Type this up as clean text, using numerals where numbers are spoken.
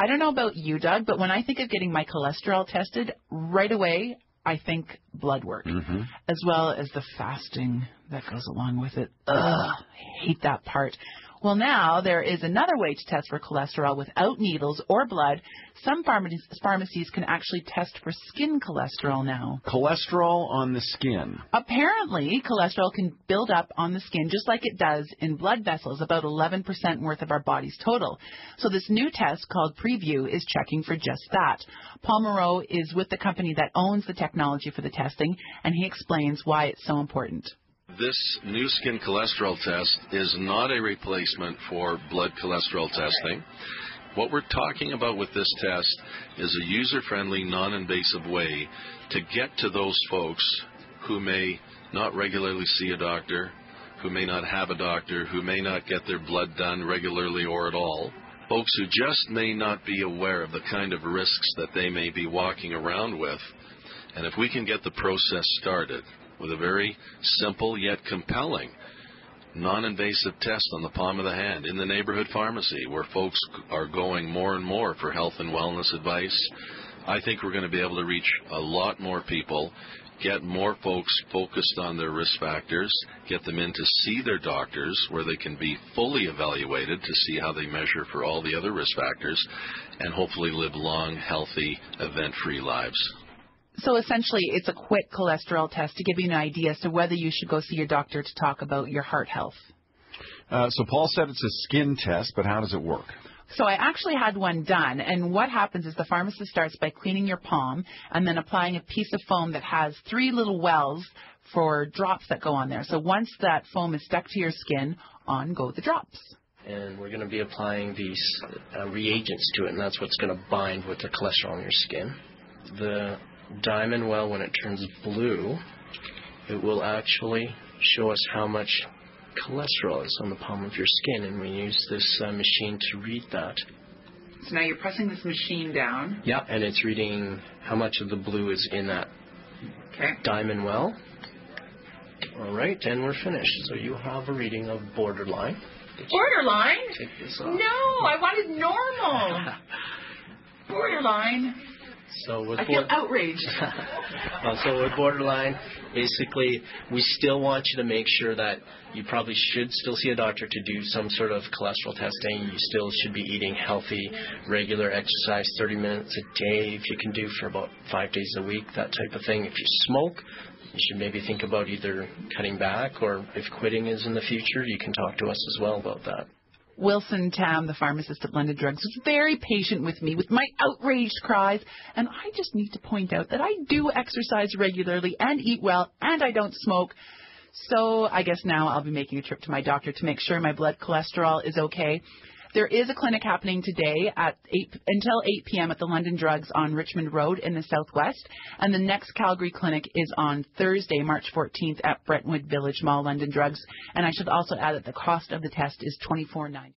I don't know about you, Doug, but when I think of getting my cholesterol tested, right away, I think blood work, as well as the fasting that goes along with it. Ugh, I hate that part. Well, now there is another way to test for cholesterol without needles or blood. Some pharmacies can actually test for skin cholesterol now. Cholesterol on the skin. Apparently, cholesterol can build up on the skin just like it does in blood vessels, about 11% worth of our body's total. So this new test called PreVu is checking for just that. Paul Moreau is with the company that owns the technology for the testing, and he explains why it's so important. This new skin cholesterol test is not a replacement for blood cholesterol testing. What we're talking about with this test is a user-friendly, non-invasive way to get to those folks who may not regularly see a doctor, who may not have a doctor, who may not get their blood done regularly or at all, folks who just may not be aware of the kind of risks that they may be walking around with. And if we can get the process started with a very simple yet compelling non-invasive test on the palm of the hand in the neighborhood pharmacy where folks are going more and more for health and wellness advice, I think we're going to be able to reach a lot more people, get more folks focused on their risk factors, get them in to see their doctors where they can be fully evaluated to see how they measure for all the other risk factors, and hopefully live long, healthy, event-free lives. So essentially, it's a quick cholesterol test to give you an idea as to whether you should go see your doctor to talk about your heart health. So Paul said it's a skin test, but how does it work? So I actually had one done, and what happens is the pharmacist starts by cleaning your palm and then applying a piece of foam that has 3 little wells for drops that go on there. So once that foam is stuck to your skin, on go the drops. And we're going to be applying these reagents to it, and that's what's going to bind with the cholesterol in your skin. The diamond well, when it turns blue, it will actually show us how much cholesterol is on the palm of your skin, and we use this machine to read that. So now you're pressing this machine down. Yeah, and it's reading how much of the blue is in that diamond well. All right, and we're finished. So you have a reading of borderline. Borderline? Take this off. No, I wanted normal. Borderline. So I feel outraged. So with borderline, basically, we still want you to make sure that you probably should still see a doctor to do some sort of cholesterol testing. You still should be eating healthy, regular exercise, 30 minutes a day, if you can do for about 5 days a week, that type of thing. If you smoke, you should maybe think about either cutting back, or if quitting is in the future, you can talk to us as well about that. Wilson Tam, the pharmacist at London Drugs, was very patient with me with my outraged cries, and I just need to point out that I do exercise regularly and eat well, and I don't smoke. So I guess now I'll be making a trip to my doctor to make sure my blood cholesterol is okay. There is a clinic happening today at until 8 p.m. at the London Drugs on Richmond Road in the southwest, and the next Calgary clinic is on Thursday, March 14th at Brentwood Village Mall, London Drugs. And I should also add that the cost of the test is $24.90.